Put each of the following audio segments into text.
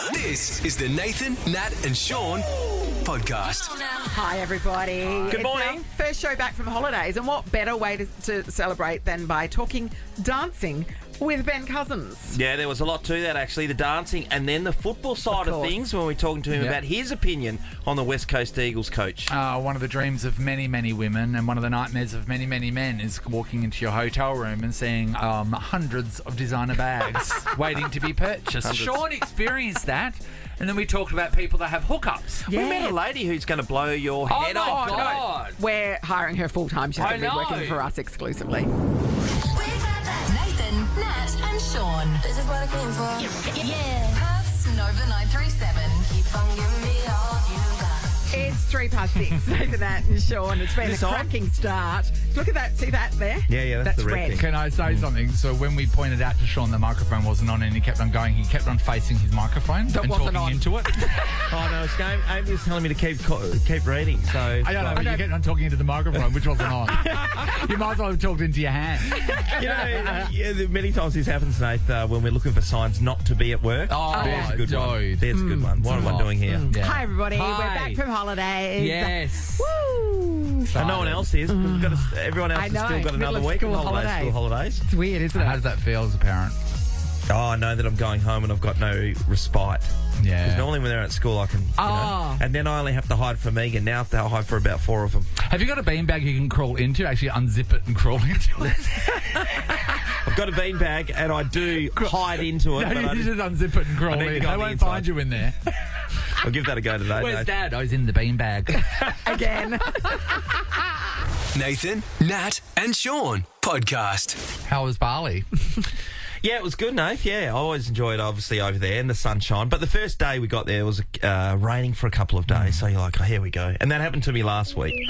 This is the Nathan, Nat and Sean podcast. Hi, everybody. Good morning. It's our first show back from holidays, and what better way to celebrate than by talking dancing with Ben Cousins? Yeah, there was a lot to that, actually, the dancing and then the football side of things when we were talking to him about his opinion on the West Coast Eagles coach. One of the dreams of many, many women and one of the nightmares of many, many men is walking into your hotel room and seeing hundreds of designer bags waiting to be purchased. Sean experienced that. And then we talked about people that have hookups. We met a lady who's going to blow your head off. Oh, my God. We're hiring her full-time. She's going to be working for us exclusively. Nathan, Nat and Sean. This is what I came for. Yeah. Perth's Nova 937. Keep on giving me all you got. It's 6:03. Nathan, Nat and Sean. It's been a cracking start. Look at that. See that there? Yeah, that's the red thing. Can I say something? So when we pointed out to Sean the microphone wasn't on and he kept on going, he kept on facing his microphone and talking into it. Oh, no, it's game. Amy was telling me to keep reading. So I don't know, but you kept on talking into the microphone, which wasn't on. You might as well have talked into your hand. Many times this happens, Nate, when we're looking for signs not to be at work. Oh, there's a good one. dude. There's a good one. What am I doing here? Yeah. Hi, everybody. Hi. We're back from holidays. Yes. Woo! And no one else is. We've got everyone else has still got another week of school holidays. It's weird, isn't it? How does that feel as a parent? Oh, I know that I'm going home and I've got no respite. Yeah. Because normally when they're at school, I can, you know, and then I only have to hide for Megan. Now I have to hide for about 4 of them. Have you got a beanbag you can crawl into? Actually unzip it and crawl into it? I've got a beanbag and I do hide into it. No, but you just unzip it and crawl need to in. go They on the won't inside. find you in there. I'll give that a go today. Where's Nate. Dad? Oh, he's in the beanbag. Again. Nathan, Nat and Sean podcast. How was Bali? Yeah, it was good, Nate. Yeah, I always enjoy it, obviously, over there in the sunshine. But the first day we got there, it was raining for a couple of days. So you're like, oh, here we go. And that happened to me last week.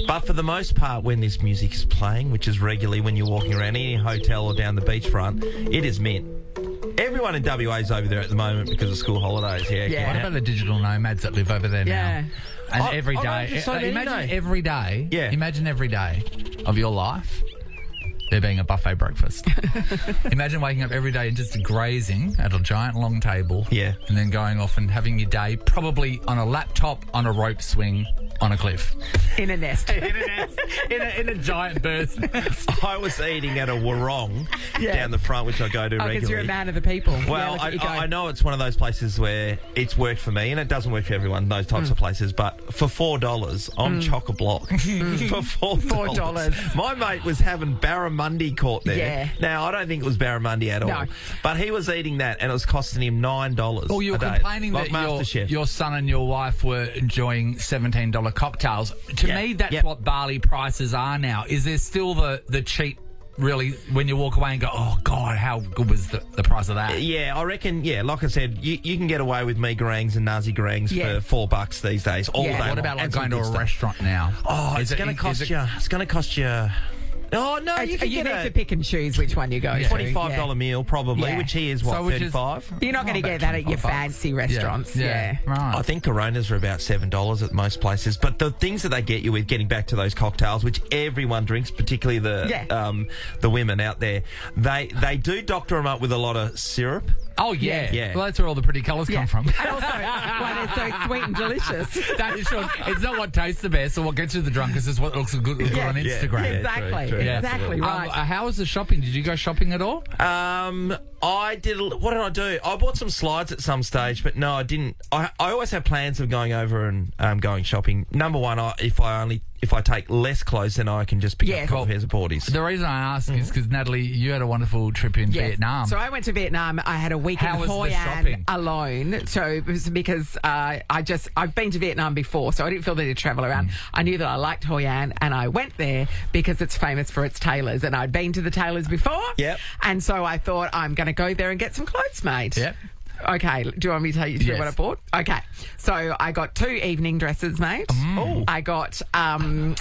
But for the most part, when this music is playing, which is regularly when you're walking around any hotel or down the beachfront, it is mint. Everyone in WA is over there at the moment because of school holidays. Yeah. What about the digital nomads that live over there Yeah. now? And every I day, imagine so many imagine days. every day. Yeah. Imagine every day of your life there being a buffet breakfast. Imagine waking up every day and just grazing at a giant long table. Yeah. And then going off and having your day probably on a laptop, on a rope swing, on a cliff. In a nest. in a giant berth. I was eating at a warong down the front, which I go to regularly. Because you're a man of the people. Well, Yeah, look at you go. I know it's one of those places where it's worked for me, and it doesn't work for everyone, those types of places, but for $4, I'm chock-a-block. For $4. My mate was having barramundi caught there. Yeah. Now, I don't think it was barramundi at all. No. But he was eating that, and it was costing him $9 Oh, you were a day. complaining Like that MasterChef. your son and your wife were enjoying $17 cocktails. To me, that's what Bali prices are now. Is there still the cheap, really, when you walk away and go, oh, God, how good was the price of that? Yeah, I reckon, like I said, you can get away with mee gorangs and nasi gorangs for $4 these days, all day Yeah. long. What about like And going to some a good stuff. restaurant now? Oh, it's going to cost you. It's going to cost you. Oh no, you can you get need a to pick and choose which one you go to. $25 meal probably, Yeah. which he is what, So which is- 35. You're not going to get that at your fancy restaurants. Yeah. Right. I think Coronas are about $7 at most places, but the things that they get you with, getting back to those cocktails, which everyone drinks, particularly the women out there, they do doctor them up with a lot of syrup. Oh, yeah. Yeah. Well, that's where all the pretty colours come from. And also, one is so sweet and delicious. That is sure. It's not what tastes the best or what gets you the drunkest, it's what looks good on Instagram. Exactly. true. Exactly right. How was the shopping? Did you go shopping at all? I did. What did I do? I bought some slides at some stage, but no, I didn't. I always have plans of going over and going shopping. Number one, if I take less clothes, then I can just pick up a couple pairs of boardies. The reason I ask is because, Natalie, you had a wonderful trip in Vietnam. So I went to Vietnam. I had a week How in was the Hoi shopping? An alone. So it was because I've been to Vietnam before, so I didn't feel the need to travel around. I knew that I liked Hoi An, and I went there because it's famous for its tailors, and I'd been to the tailors before. Yep. And so I thought I'm going to go there and get some clothes made. Yep. Okay, do you want me to tell you through Yes. what I bought? Okay, so I got 2 evening dresses, mate. I got a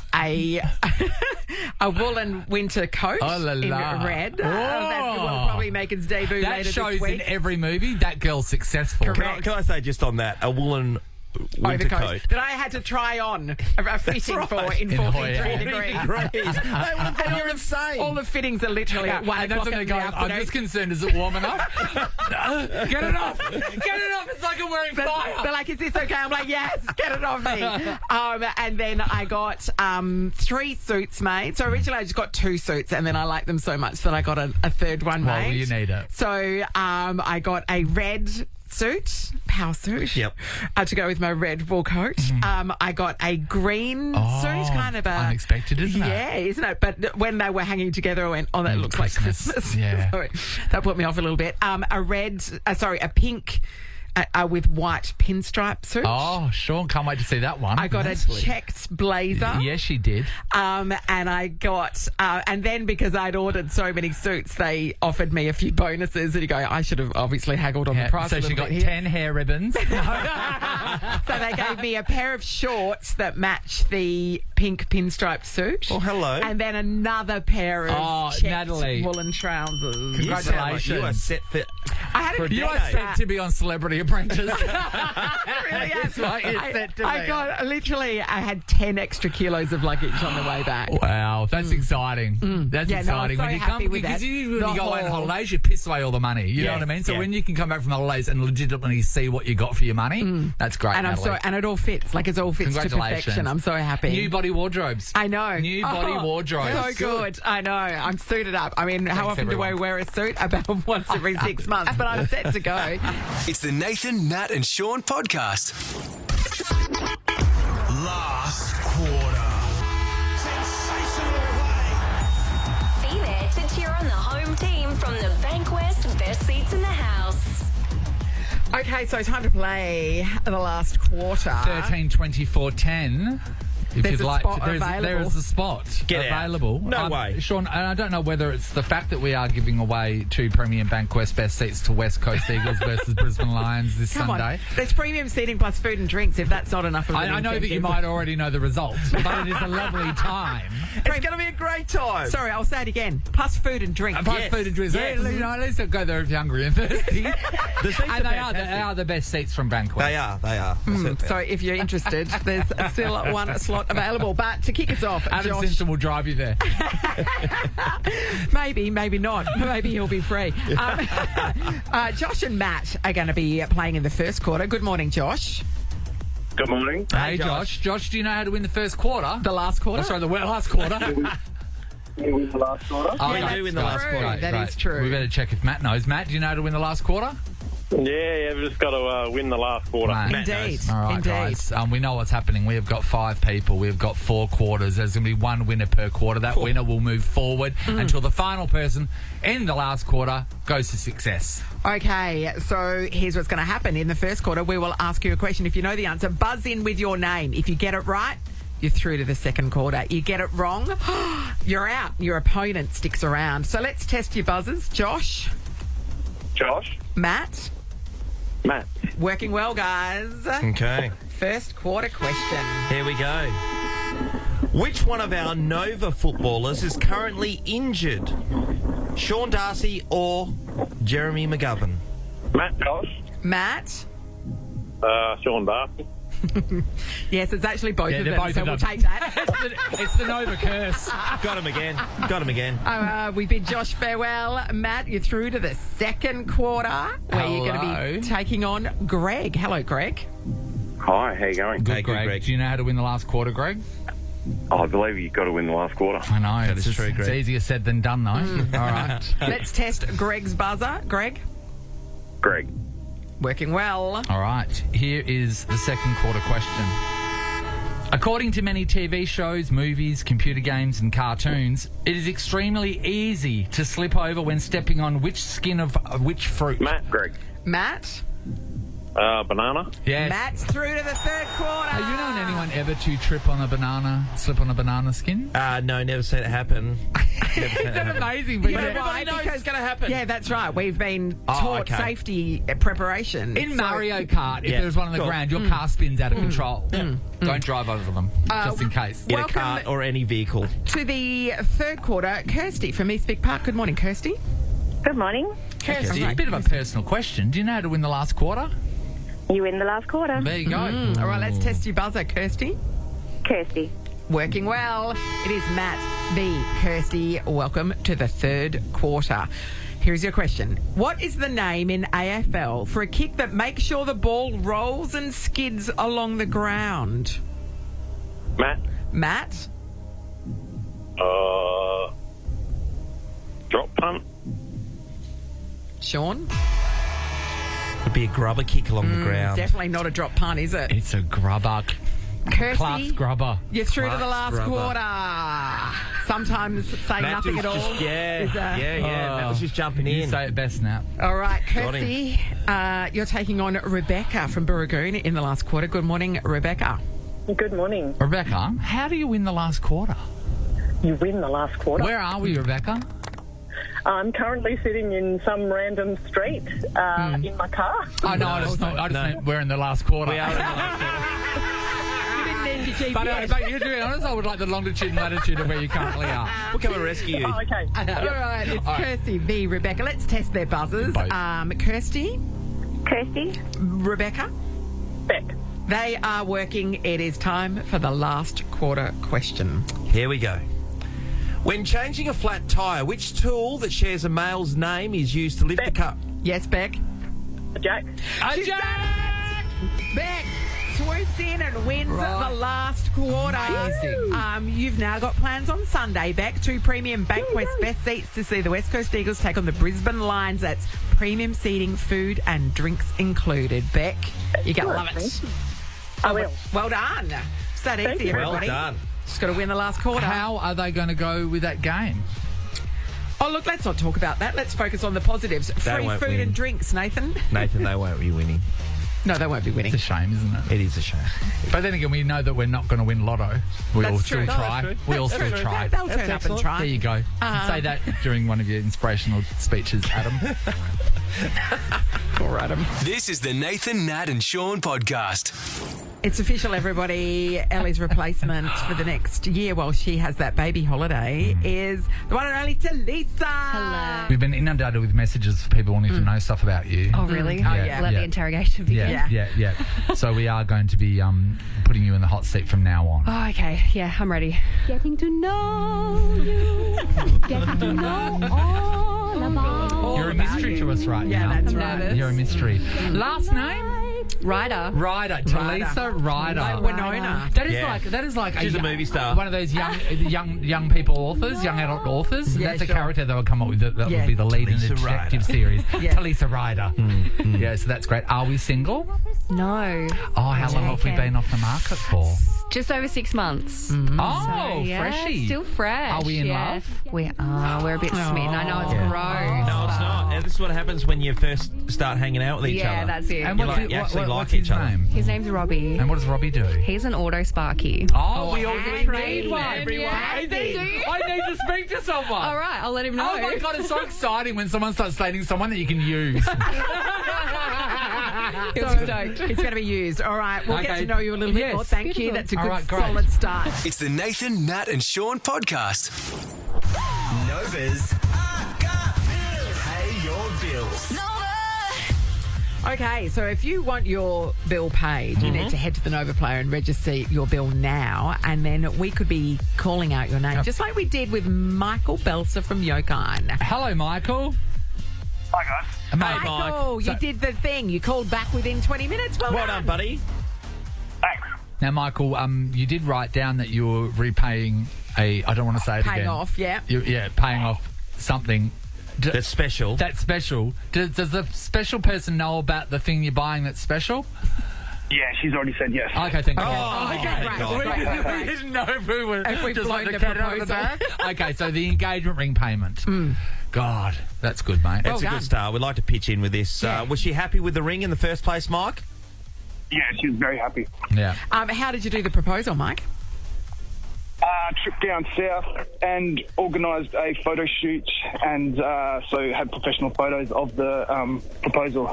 woolen winter coat Oh, la, in la. red. Oh. That will probably make its debut That later shows this week. in every movie that girl's successful. Correct. Can I say just on that, a woolen winter coat that I had to try on a fitting for in In 43 Hoi An. degrees. They would have thought you're insane. All the fittings are literally at 1 And that's o'clock when in they the go, I'm afternoon. just concerned, is it warm enough? No, get it off. Get it off. It's like still wearing fire. They're like, is this okay? I'm like, yes, get it off me. And then I got 3 suits made. So originally I just got 2 suits, and then I liked them so much that I got a third one Well, made. you need it. So I got a red suit, power suit, Yep. to go with my red wool coat. I got a green suit, kind of a... unexpected, isn't it? Yeah, isn't it? But when they were hanging together, I went, oh, that looks like Christmas. Yeah. So that put me off a little bit. A pink with white pinstripe suit. Oh, Sean, can't wait to see that one. I got a checked blazer. Yes, she did. And I got, and then because I'd ordered so many suits, they offered me a few bonuses. And you go, I should have obviously haggled on the price. So a she little got bit here. 10 hair ribbons. So they gave me a pair of shorts that match the pink pinstriped suit. Oh, hello. And then another pair of checked Natalie. woolen trousers. You sound like you are Congratulations. set for... I had a You are decade. set to be on Celebrity Apprentice. Really am. That's what you're set to I be. got literally, I had 10 extra kilos of luggage on the way back. Wow, that's exciting. That's Yeah, no, I'm exciting. so when you happy come, with because that. you, when The you go away on whole- holidays, you piss away all the money. You know Yes. what I mean? So Yeah. when you can come back from the holidays and legitimately see what you got for your money, that's great. And I'm Natalie. so, and it all fits. Like it's all fits to Congratulations. perfection. I'm so happy. New body wardrobes. I know. New body wardrobes. So good. I know. I'm suited up. I mean, how often do everyone. I wear a suit? About once every 6 months, but I'm set to go. It's the Nathan, Nat, and Sean podcast. Last quarter. Be there to cheer on the home team from the Bankwest Best Seats in the House. Okay, so time to play the last quarter. 13, 24, 10. If There's you'd a like spot to, available. there is a spot Get out. available. No way. Sean, and I don't know whether it's the fact that we are giving away 2 premium Bankwest Best Seats to West Coast Eagles versus Brisbane Lions this Come Sunday. on. There's premium seating plus food and drinks if that's not enough of an I know that you incentive. might already know the result, but it is a lovely time. It's going to be a great time. Sorry, I'll say it again. Plus food and drink. Plus Yes. food and drinks. Yes. You know, at least they'll go there if you're hungry and thirsty. The seats And they fantastic. are the best seats from Bankwest. They are. So if you're interested, there's still one slot available. But to kick us off, Adam Josh, Simpson will drive you there. maybe not. Maybe he'll be free. Josh and Matt are going to be playing in the first quarter. Good morning, Josh. Good morning. Hey, Josh. Josh, do you know how to win the first quarter? The last quarter. Oh, sorry, the last quarter. You win the last quarter. Oh, We okay. do win the last true. quarter. That is true. We better check if Matt knows. Matt, do you know how to win the last quarter? Yeah, we've just got to win the last quarter. Matt. Indeed. knows. All right, Indeed. guys. We know what's happening. We have got 5 people. We've got 4 quarters. There's going to be 1 winner per quarter. That winner will move forward until the final person in the last quarter goes to success. Okay, so here's what's going to happen. In the first quarter, we will ask you a question. If you know the answer, buzz in with your name. If you get it right, you're through to the second quarter. You get it wrong, you're out. Your opponent sticks around. So let's test your buzzers. Josh, Josh, Matt, Matt. working well, guys. Okay. First quarter question. Here we go. Which one of our Nova footballers is currently injured? Sean Darcy or Jeremy McGovern? Matt, Josh, Matt. Sean Darcy. Yes, it's actually both Yeah, of they're them, both so of we'll them. take that. It's the Nova curse. Got him again. Got him again. We bid Josh farewell. Matt, you're through to the second quarter where you're going to Hello. be taking on Greg. Hello, Greg. Hi, how you going? Good, Hey, good, Greg. Greg. Do you know how to win the last quarter, Greg? I believe you've got to win the last quarter. I know. That is true, It's Greg. easier said than done, though. All right. Let's test Greg's buzzer. Greg, Greg. working well. All right, here is the second quarter question. According to many TV shows, movies, computer games, and cartoons, it is extremely easy to slip over when stepping on which skin of which fruit? Matt, Greg. Matt, Banana. Yes. Matt's through to the third quarter. Have you known anyone ever to slip on a banana skin? No, never seen it happen. Never seen it Isn't that happen. amazing? But You know yeah. why? Everybody knows Because- it's going to happen. Yeah, that's right. We've been Oh, taught okay. safety preparation. In So- Mario Kart, if Yeah, there's one on the cool. ground, your car spins out of control. Don't drive over them, just in case. In a Welcome cart or any vehicle. to the third quarter, Kirsty from East Vic Park. Good morning, Kirsty. Good morning. Kirsty, a bit of a personal question. Do you know how to win the last quarter? You win the last quarter. There you go. All right, let's test your buzzer, Kirsty. Kirsty. Working well. It is Matt v. Kirsty. Welcome to the third quarter. Here's your question. What is the name in AFL for a kick that makes sure the ball rolls and skids along the ground? Matt? Drop punt. Sean? Would be a grubber kick along the ground. Definitely not a drop punt, is it? It's a grubber. Kirsty? Clark's grubber. You're through to the last Clark's quarter. Sometimes saying Matt nothing was at all. just, yeah. Matt was just jumping You in. say it best now. All right, Got Kirsty, you're taking on Rebecca from Burragoon in the last quarter. Good morning, Rebecca. Good morning. Rebecca, how do you win the last quarter? You win the last quarter. Where are we, Rebecca? I'm currently sitting in some random street in my car. Oh, no, I just meant we're in the last quarter. We are in the last quarter. But you're doing honest, I would like the longitude and latitude of where you currently are. We'll come and rescue you. Oh, okay. All right, it's All right. Kirsty v. Rebecca. Let's test their buzzers. Both. Kirsty, Kirsty. Rebecca, Beck. they are working. It is time for the last quarter question. Here we go. When changing a flat tyre, which tool that shares a male's name is used to lift the car? Yes, Beck? Jack. Beck swoops in and wins the last quarter. Amazing. You've now got plans on Sunday, Beck. 2 premium Bankwest best seats to see the West Coast Eagles take on the Brisbane Lions. That's premium seating, food and drinks included. Beck, you're going to love it. I will. Well done. It's that Thank easy, you. everybody. Well done. Just got to win the last quarter. How are they going to go with that game? Oh, look, let's not talk about that. Let's focus on the positives. Free won't food win. and drinks, Nathan. Nathan, they won't be winning. No, they won't be winning. It's a shame, isn't it? It is a shame. But then again, we know that we're not going to win Lotto. We all That's still true. No, try. that's true. We all still try. They'll turn up and excellent. try. There you go. Say that during one of your inspirational speeches, Adam. Poor Adam. This is the Nathan, Nat and Sean podcast. It's official, everybody. Ellie's replacement for the next year while she has that baby holiday is the one and only Talisa. Hello. We've been inundated with messages for people wanting to know stuff about you. Oh, really? yeah. Let the interrogation begin. Yeah. So we are going to be putting you in the hot seat from now on. Oh, okay. Yeah, I'm ready. Getting to know you, getting to know all about. You're a mystery to us right Yeah, now. that's I'm right. nervous. You're a mystery. Last name? Ryder. Ryder. Talisa Ryder. Like Winona. That is like She's a movie star. One of those young people authors, young adult authors. Yeah, That's a sure. character that would come up with that Yeah. would be the lead in the Talisa detective Ryder. series. Yeah. Talisa Ryder. Yeah, so that's great. Are we single? No. Oh, how long have we Okay. been off the market for? Just over 6 months. Oh, Yeah, freshie. still fresh. Are we in yeah. love? We are. We're a bit smitten. I know it's Yeah. gross. No, it's not. And this is what happens when you first start hanging out with each other. Yeah, that's it. And You like- you actually like what's each his other. name? His name's Robbie. And what does Robbie do? He's an auto sparky. Oh, we all handy. need one. Everyone. Handy. I need to speak to someone. All right, I'll let him know. Oh my God, it's so exciting when someone starts dating someone that you can use. So stoked. It's going to be used. All right, we'll get Okay. to know you a little bit Yes. more. Thank you. Beautiful. That's a All good, right, great. solid start. It's the Nathan, Nat and Sean podcast. Nova's Pay Your Bills. Okay, so if you want your bill paid, you need to head to the Nova Player and register your bill now, and then we could be calling out your name, just like we did with Michael Belser from Yokine. Hello, Michael. Hi, guys. Mate, Michael, you So- did the thing. You called back within 20 minutes. Well done, buddy. Thanks. Now, Michael, you did write down that you were repaying I don't want to say it Paying again. off, yeah. Paying off something. That's special. That's special. Does the special person know about the thing you're buying that's special? Yeah, she's already said yes. Okay, thank you. Oh, okay, great. We didn't know if we were If we've just like blown the the cat out of the proposal. bag. Okay, so the engagement ring payment. God, that's good, mate. That's a done. good start. We'd like to pitch in with this. Yeah. Was she happy with the ring in the first place, Mike? Yeah, she was very happy. Yeah. How did you do the proposal, Mike? Trip down south and organised a photo shoot and so had professional photos of the proposal.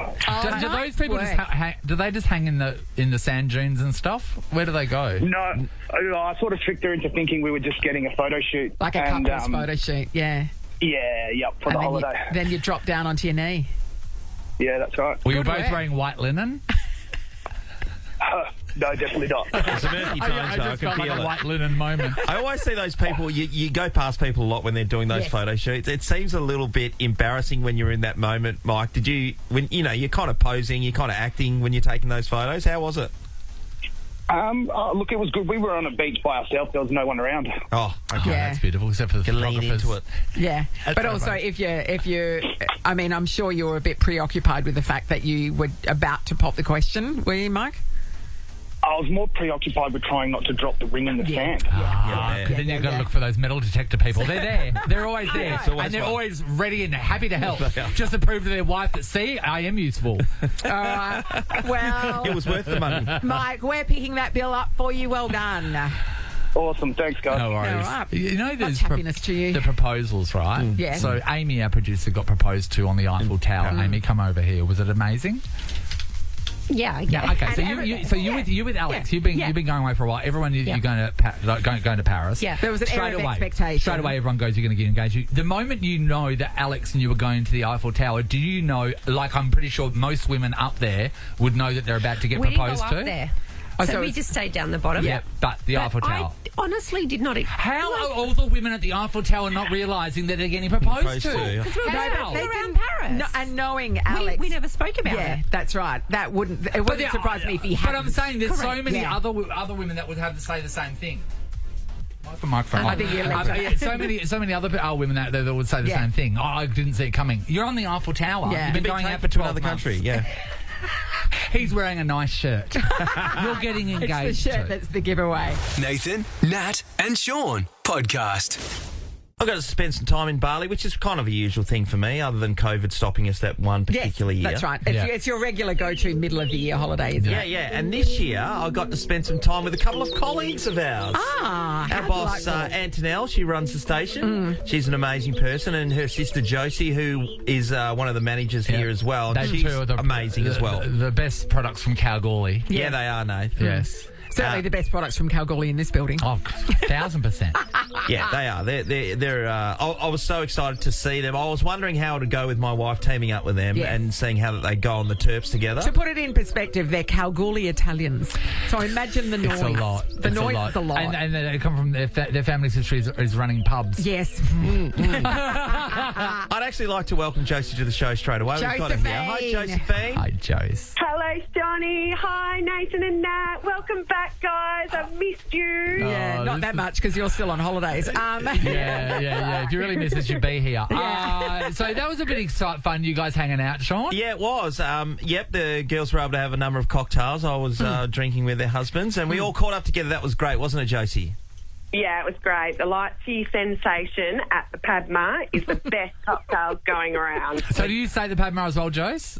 Do those people work. do they just hang in the sand dunes and stuff? Where do they go? No, I sort of tricked her into thinking we were just getting a photo shoot. Like a and, couple's photo shoot, yeah. Yeah, yep, for And the then holiday. then you drop down onto your knee. Yeah, that's right. Were you Good both work. wearing white linen? No, definitely not. It's a murky I time, so I just can felt like feel a it. white linen moment. I always see those people, you go past people a lot when they're doing those Yes. photo shoots. It seems a little bit embarrassing when you're in that moment, Mike. Did you, when you're kind of posing, you're kind of acting when you're taking those photos? How was it? Look, it was good. We were on a beach by ourselves. There was no one around. Oh, okay. Yeah. That's beautiful, except for the You lean photographers. into it. Yeah, That's but so also funny. if you, I mean, I'm sure you were a bit preoccupied with the fact that you were about to pop the question, were you, Mike? I was more preoccupied with trying not to drop the ring in the sand. Yeah. Then you've got to look for those metal detector people. They're there. They're always there. it's always And they're fun. always ready and happy to help. They are. Just to prove to their wife that, see, I am useful. Well, It was worth the money. Mike, we're picking that bill up for you. Well done. Awesome. Thanks, guys. No worries. All right. You know, Much there's happiness to you. the proposals, right? Yes. So Amy, our producer, got proposed to on the Eiffel Tower. Amy, come over here. Was it amazing? Yeah. Okay. And So everything. you with Alex, Yeah. you've been going away for a while. Everyone, you're going to Paris. Yeah. There was an air of expectation. Straight away, everyone goes, you're going to get engaged. The moment you know that Alex and you were going to the Eiffel Tower, do you know? Like, I'm pretty sure most women up there would know that they're about to get We didn't go proposed up to. there. Oh, So so we it's- just stayed down the bottom. Yeah, but the Eiffel Tower. I honestly did not. How are all the women at the Eiffel Tower not realising that they're getting proposed to? Proposed to, yeah. How? They around didn't- Paris. No, and knowing Alex, We never spoke about yeah, it. that's right. It wouldn't surprise me if he had. But I'm saying there's so Correct. many Yeah. other women that would have to say the same thing. The microphone. I think you're electric. yeah, so many other women out there that would say the Yeah. same thing. Oh, I didn't see it coming. You're on the Eiffel Tower. Yeah. You've been Been going out taken for to 12 another months. country, yeah. He's wearing a nice shirt. You're getting It's engaged. the shirt to. that's the giveaway. Nathan, Nat, and Sean podcast. I got to spend some time in Bali, which is kind of a usual thing for me, other than COVID stopping us that one particular year. That's right. Yeah. It's your regular go-to middle of the year holiday, isn't Yeah, it? yeah. And this year, I got to spend some time with a couple of colleagues of ours. Ah, Our how boss, delightful. Antonelle, she runs the station. She's an amazing person. And her sister, Josie, who is one of the managers here as well. They She's two are amazing as well. The best products from Kalgoorlie. Yeah, they are, Nate. Yes. Certainly the best products from Kalgoorlie in this building. Oh, 1,000%. Yeah, they are. They're. I was so excited to see them. I was wondering how it would go with my wife teaming up with them Yes. and seeing how they go on the Terps together. To put it in perspective, they're Kalgoorlie Italians. So imagine the noise. It's a lot. The It's noise is a lot. And they come from their family's history is running pubs. Yes. I'd actually like to welcome Josie to the show straight away. We've got her here. Hi, Josephine. Josephine. Hi, Joyce. Hello, Johnny. Hi, Nathan and Nat. Welcome back, guys. I've missed you. Yeah, Oh, not this that is- much because you're still on holidays. Yeah. If you really miss us, you'd be here. So that was a bit fun, you guys hanging out, Sean. Yeah, it was. Yep, the girls were able to have a number of cocktails. I was drinking with their husbands, and we all caught up together. That was great, wasn't it, Josie? Yeah, it was great. The Lychee sensation at the Padma is the best cocktails going around. So do you stay at the Padma as well, Joyce?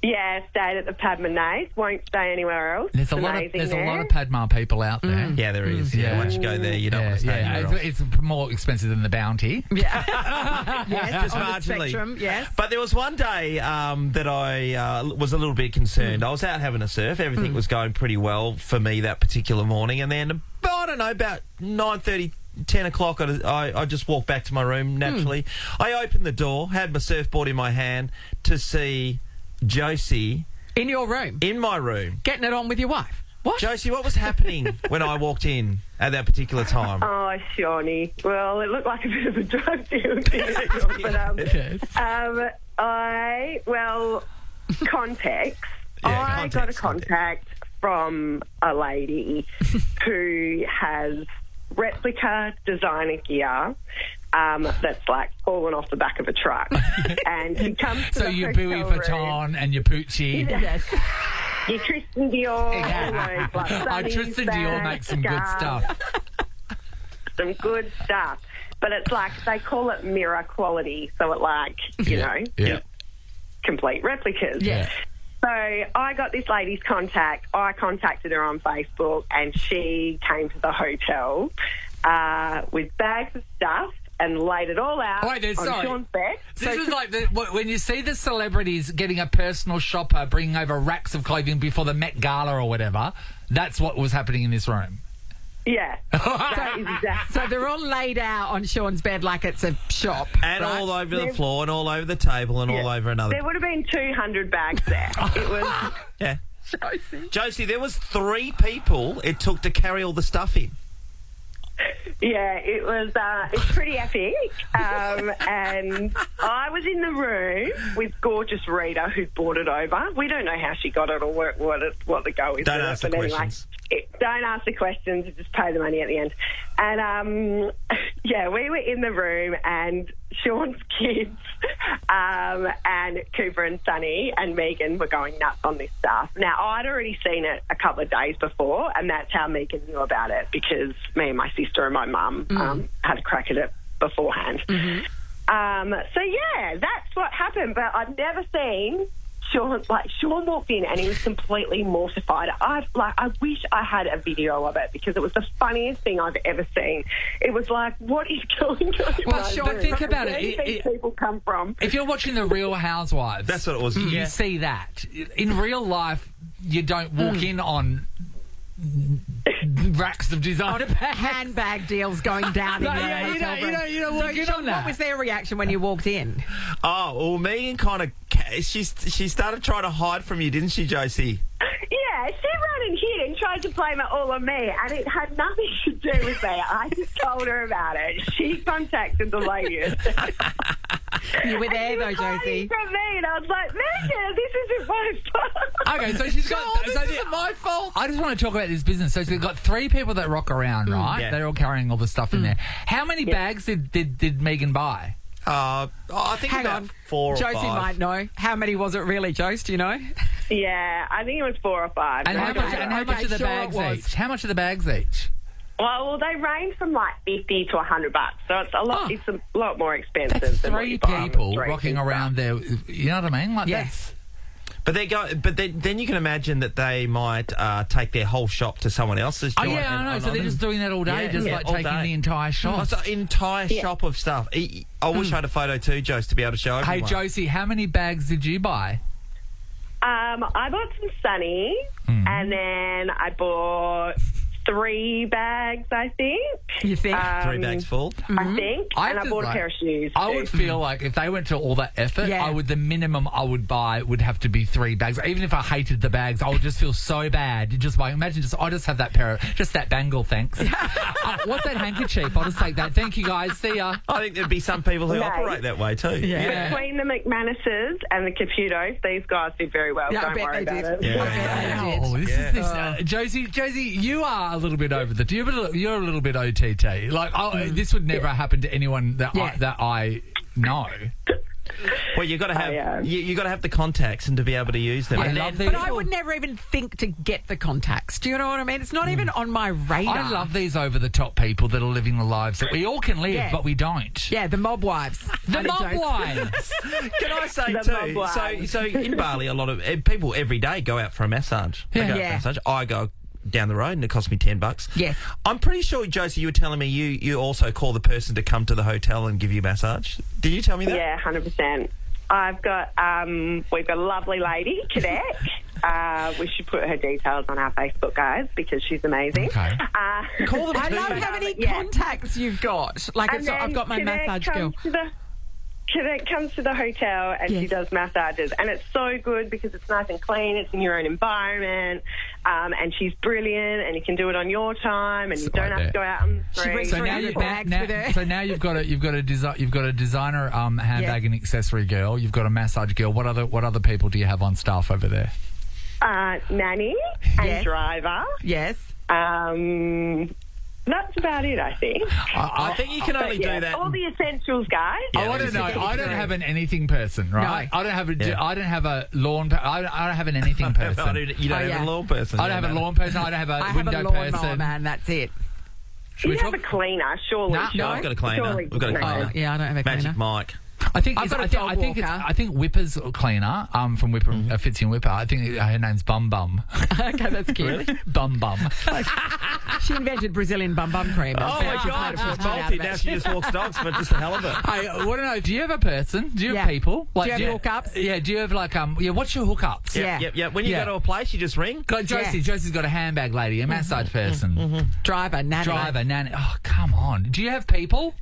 Yeah, stayed at the Padma Nace. Won't stay anywhere else. There's a It's lot of amazing there's a lot there. of Padma people out there. Yeah, there is. Yeah, once you go there, you don't want to stay anywhere else. It's more expensive than the Bounty. Yes, Just on the marginally. spectrum, yes. But there was one day that I was a little bit concerned. I was out having a surf. Everything was going pretty well for me that particular morning. And then, I don't know, about 9:30, 10 o'clock, I just walked back to my room naturally. I opened the door, had my surfboard in my hand to see Josie In your room. in my room. Getting it on with your wife. What? Josie, what was happening when I walked in at that particular time? Oh, Shawnee. Well, it looked like a bit of a drug deal. Didn't it? But, context. I got a contact from a lady who has replica designer gear that's like fallen off the back of a truck. And she comes to So the your hotel Bowie room. Vuitton and your Pucci. Yes. Your Tristan Dior. Yeah. Like Tristan Dior makes some good stuff. Some good stuff. But it's like, they call it mirror quality. So it like, you know, Yeah. complete replicas. Yes. So I got this lady's contact. I contacted her on Facebook and she came to the hotel with bags of stuff and laid it all out Wait, on sorry. Sean's bed. This is like when you see the celebrities getting a personal shopper bringing over racks of clothing before the Met Gala or whatever. That's what was happening in this room. Yeah. That is exactly. So they're all laid out on Sean's bed like it's a shop. And right? all over the floor and all over the table and all over another... There would have been 200 bags there. It was... Yeah. Josie, there was 3 people it took to carry all the stuff in. Yeah, it was it's pretty epic. And I was in the room with gorgeous Rita, who brought it over. We don't know how she got it or what the go is. Don't with ask it, the but questions. Don't ask the questions. Just pay the money at the end. And yeah, we were in the room, and Sean's kids and Cooper and Sunny and Megan were going nuts on this stuff. Now, I'd already seen it a couple of days before, and that's how Megan knew about it, because me and my sister and my mum had a crack at it beforehand. So yeah, that's what happened. But I've never seen Sean walked in and he was completely mortified. I wish I had a video of it, because it was the funniest thing I've ever seen. It was like, what is going on? Well, Sean, think about Where do these people come from? If you're watching The Real Housewives, That's what it was. you see that. In real life, you don't walk in on racks of designer bags. Handbag deals going down in your hotel room. You don't walk in Sean, on that. what was their reaction when you walked in? Oh, well, Megan kind of... She started trying to hide from you, didn't she, Josie? Yeah, she ran and hid and tried to blame it all on me, and it had nothing to do with me. I just told her about it. She contacted the lady. You were there, though, She was hiding Josie. from me, and I was like, Megan, this isn't my fault. Okay, so she's got... This isn't my fault. I just want to talk about this business. So she's got 3 people that rock around, right? Yeah. They're all carrying all the stuff in there. How many bags did Megan buy? I think Hang about on. 4 or 5. Josie might know. How many was it really, Jose? Do you know? Yeah, I think it was 4 or 5. And how much are the sure bags it was. each? How much are the bags each? Well, they range from like $50 to $100, so it's a lot. It's a lot more expensive. That's than what 3 you buy on the people street rocking and stuff. around there. You know what I mean? Like Yeah. that's... But then you can imagine that they might take their whole shop to someone else's Oh, joint. yeah, I know. and So they're just doing that all day, Yeah, just yeah, like all taking day. the entire Oh, shop. it's an entire shop of stuff. I wish I had a photo too, Jose, to be able to show Hey, everyone. Josie, how many bags did you buy? I bought some Sunny, and then I bought 3 bags, I think. You think? 3 bags full. I think. I And I just bought a like- pair of shoes. I too. would feel like if they went to all that effort, Yeah. the minimum I would buy would have to be 3 bags. Even if I hated the bags, I would just feel so bad. You just like imagine I just have that just that bangle, thanks. What's that handkerchief? I'll just take that. Thank you guys. See ya. I think there'd be some people who No. operate that way too. Yeah. Between the McManuses and the Caputos, these guys did very well. Yeah, I Don't bet worry they about did. it. I bet they did. Oh, this is this. Josie, you are a little bit over the. You're a little bit OTT. Like this would never happen to anyone that I know. Well, you got to have yeah. you got to have the contacts and to be able to use them. I And love then- these. But I would never even think to get the contacts. Do you know what I mean? It's not even on my radar. I love these over-the-top people that are living the lives that we all can live, Yes. but we don't. Yeah, the mob wives. The Honey, mob Jose. wives. Can I say The too? mob So in Bali, a lot of people every day go out for a massage. They go out for a Yeah. massage. I go down the road and it costs me $10. Yes. I'm pretty sure, Josie, you were telling me you also call the person to come to the hotel and give you a massage. Did you tell me that? Yeah, 100%. We've got a lovely lady, Cadet. We should put her details on our Facebook, guys, because she's amazing. Okay. Call them I too. love how many Yeah. contacts you've got. Like, And it's not, then I've got my Cadet massage girl. Cadet comes to the hotel and she Yes. does massages, and it's so good because it's nice and clean. It's in your own environment, and she's brilliant. And you can do it on your time, and you don't have to go out on the street. brings So Three now, bags with her. so now you've got a designer handbag and accessory girl. You've got a massage girl. What other people do you have on staff over there? Nanny and Yes. driver. Yes. That's about it, I think. I think you can only But, yeah, do that. all the essentials, guys. Yeah, I want to just know. to I don't have an anything person, right? No. I don't have a. Yeah. I don't have a lawn. I don't have an anything person. You don't Oh, have yeah. a lawn person. I don't have a lawn person. I don't have a I have window a lawnmower, person. man. That's it. You we have talk- a cleaner, surely. No, No, I've got a cleaner. Surely We've got a no. cleaner. Yeah, I don't have a cleaner. Magic Mike. I think I've got a I dog think walker. I think Whipper's cleaner. From Whipper, Fitzy and Whipper. I think her name's Bum Bum. Okay, that's cute. Bum Bum. She invented Brazilian bum cream. Oh my God, she's multi. Now she just walks dogs for just the hell of it. I want to know. Do you have a person? Do you Yeah. have people? Do you have hookups? Yeah. Do you have like what's your hookups? Yeah. Yep. When you Yeah. go to a place, you just ring. Got Josie's got a handbag lady, a massage person, Driver, nanny. driver, nanny. Oh, come on. Do you have people?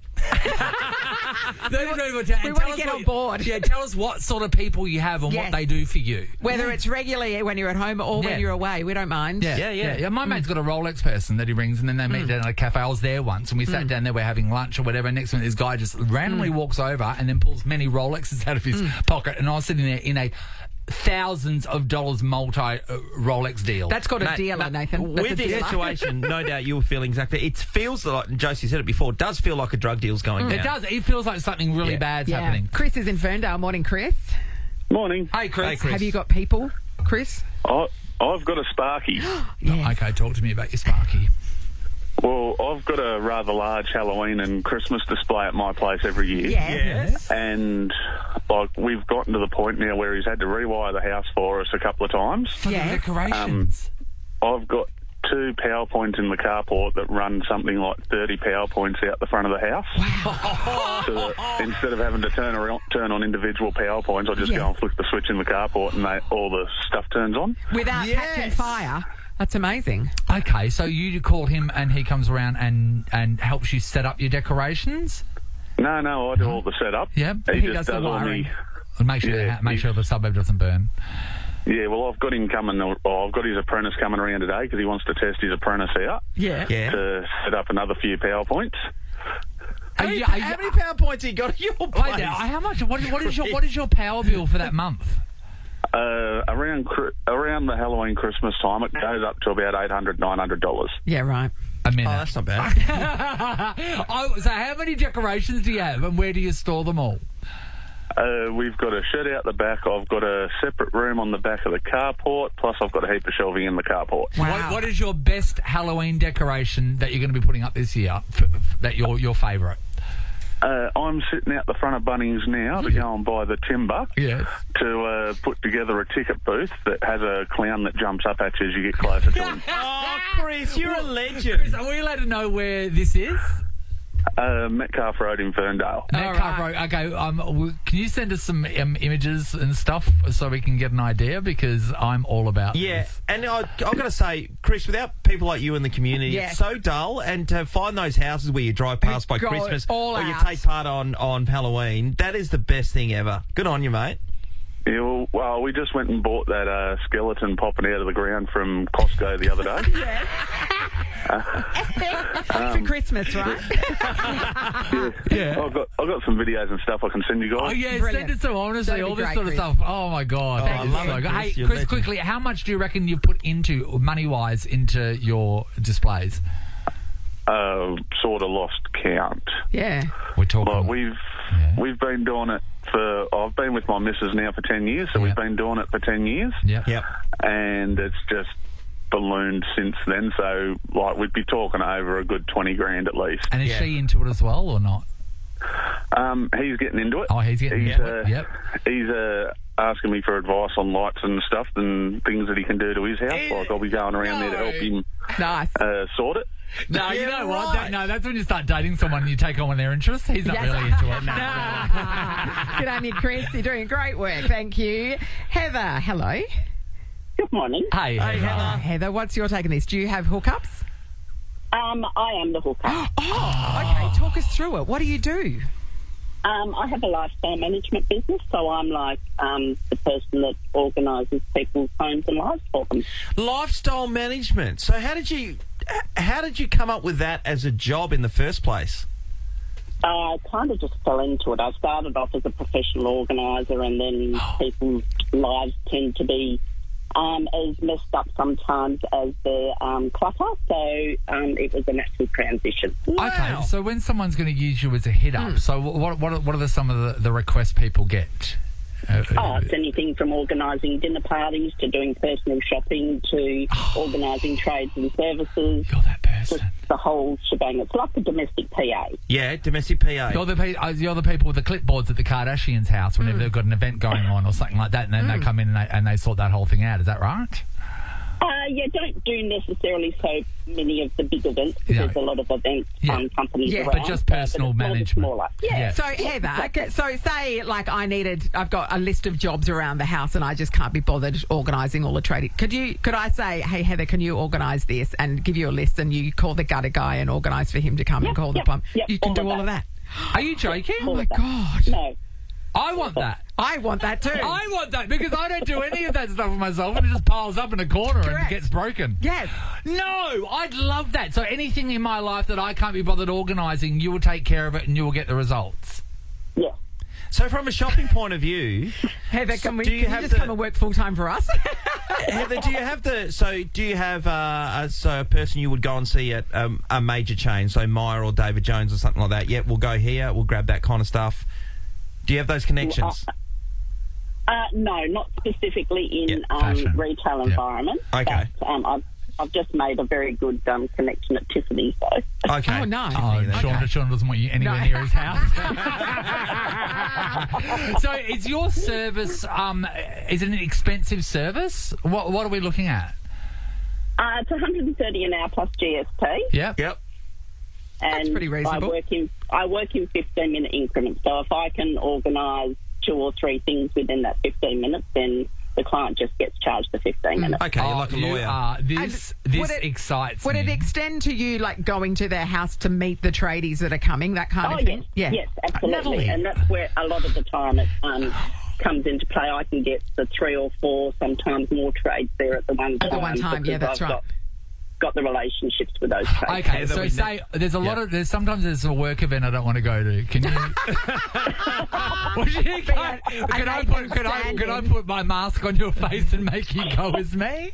No, We tell want us to get what on you- board. Yeah, tell us what sort of people you have and Yes. what they do for you. Whether it's regularly when you're at home or Yeah. when you're away, we don't mind. Yeah. My mate's got a Rolex person that he rings, and then they meet down at a cafe. I was there once, and we sat down there, we're having lunch or whatever. And next minute, this guy just randomly walks over and then pulls many Rolexes out of his pocket. And I was sitting there in a thousands of dollars multi Rolex deal. That's called a dealer, Nathan. That's With a this dealer. situation, no doubt you'll feel exactly. It feels like, and Josie said it before, it does feel like a drug deal's going down. It does. It feels like something really bad's Yeah. happening. Chris is in Ferndale. Morning, Chris. Morning. Hey, Chris. Hey, Chris. Have you got people, Chris? I've got a Sparky. Yes. Okay, talk to me about your Sparky. Well, I've got a rather large Halloween and Christmas display at my place every year. Yes. And we've gotten to the point now where he's had to rewire the house for us a couple of times. For the Yes. decorations. I've got 2 power points in the carport that run something like 30 power points out the front of the house. Wow. So that instead of having to turn on individual power points, I just Yes. go and flick the switch in the carport and all the stuff turns on. Without catching fire. That's amazing. Okay, so you call him and he comes around and helps you set up your decorations? No, I do all the setup. Yep. He He just does the does all wiring. And make sure Yeah, make sure the suburb doesn't burn. Yeah, well, I've got him coming. I've got his apprentice coming around today because he wants to test his apprentice out Yeah. Yeah. to set up another few power points. How many power points have you got at your Wait place? there, how much? What is your power bill for that month? Around the Halloween Christmas time, it goes up to about $800, $900. Yeah, right. A minute. Oh, that's not bad. So how many decorations do you have and where do you store them all? We've got a shed out the back. I've got a separate room on the back of the carport. Plus, I've got a heap of shelving in the carport. Wow. What is your best Halloween decoration that you're going to be putting up this year? That your favourite? I'm sitting out the front of Bunnings now to go and buy the timber Yes. to put together a ticket booth that has a clown that jumps up at you as you get closer to him. Oh, Chris, you're a legend. Chris, are we allowed to know where this is? Metcalf Road in Ferndale. Metcalf Road. Okay. Can you send us some images and stuff so we can get an idea? Because I'm all about Yeah, this. and I've got to say, Chris, without people like you in the community, Yeah. it's so dull. And to find those houses where you drive past by Go Christmas all or you out. take part on Halloween, that is the best thing ever. Good on you, mate. Yeah, well, we just went and bought that skeleton popping out of the ground from Costco the other day. For Christmas, right? Yeah. I've got some videos and stuff I can send you guys. Oh, yeah, Brilliant. send it to honestly, That'd be all this great, sort of Chris. stuff. Oh, my God. I love it, good. Chris. Hey, You're a Chris, legend. quickly, how much do you reckon you've put into, money-wise, into your displays? Sort of lost count. Yeah. We're talking... Like we've been doing it I've been with my missus now for 10 years, so Yeah. we've been doing it for 10 years. Yep. And it's just ballooned since then, so like we'd be talking over a good 20 grand at least. And is she into it as well or not? He's getting into it. Oh, he's getting into it. Yep. He's asking me for advice on lights and stuff and things that he can do to his house. Like I'll be going around there to help him Nice. sort it. No, you know what? right. That's when you start dating someone and you take on their interests. He's not Yes. really into it. Good on you, Chris. You're doing great work. Thank you. Heather, hello. Good morning. Hey, Heather. Heather, what's your take on this? Do you have hookups? I am the hooker. Okay, talk us through it. What do you do? I have a lifestyle management business, so I'm like the person that organises people's homes and lives for them. Lifestyle management. So how did you come up with that as a job in the first place? I kind of just fell into it. I started off as a professional organiser, and then people's lives tend to be as messed up sometimes as their clutter, so it was a natural transition. Okay, so when someone's going to use you as a hit up, so what are some of the requests people get? It's anything from organising dinner parties to doing personal shopping to organising trades and services. You're that person. Just the whole shebang. It's like a domestic PA. Yeah, domestic PA. You're the people with the clipboards at the Kardashians' house whenever they've got an event going on or something like that, and then they come in and they sort that whole thing out. Is that right? Don't do necessarily so many of the big events because Yeah. there's a lot of event companies Yeah, around. but just personal it's management. Smaller. Yeah. So, Heather, so say like I've got a list of jobs around the house and I just can't be bothered organising all the trading. Could I say, hey, Heather, can you organise this and give you a list and you call the gutter guy and organise for him to come and call the plumber? Yep, You can all do of all of that. Are you joking? Oh, my God. No. I want that. I want that too. I want that because I don't do any of that stuff for myself and it just piles up in a corner and Correct. gets broken. Yes. No, I'd love that. So anything in my life that I can't be bothered organising, you will take care of it and you will get the results. Yeah. So from a shopping point of view, Heather, can do you you have just the- come and work full time for us? Heather, do you have a person you would go and see at a major chain, so Myer or David Jones or something like that? Yeah, we'll go here, we'll grab that kind of stuff. Do you have those connections? No, not specifically in fashion. retail environment. Okay. But, I've just made a very good connection at Tiffany's, though. Okay. Oh, nice. Sean doesn't want you anywhere near his house. So is your service, is it an expensive service? What are we looking at? It's $130 an hour plus GST. Yep. Yep. And pretty reasonable. I work in 15-minute increments. So if I can organise 2 or 3 things within that 15 minutes, then the client just gets charged the 15 minutes. Okay, you're like a lawyer. This Would it- excites Would me. it extend to you, like, going to their house to meet the tradies that are coming, that kind of thing? Yes, absolutely. Lovely. And that's where a lot of the time it comes into play. I can get the 3 or 4, sometimes more trades there at the one time. At the one time, yeah, that's because I've right. got the relationships with those trades. Okay, so say there's a lot of sometimes there's a work event I don't want to go to. Can you? Can I put my mask on your face and make you go as me?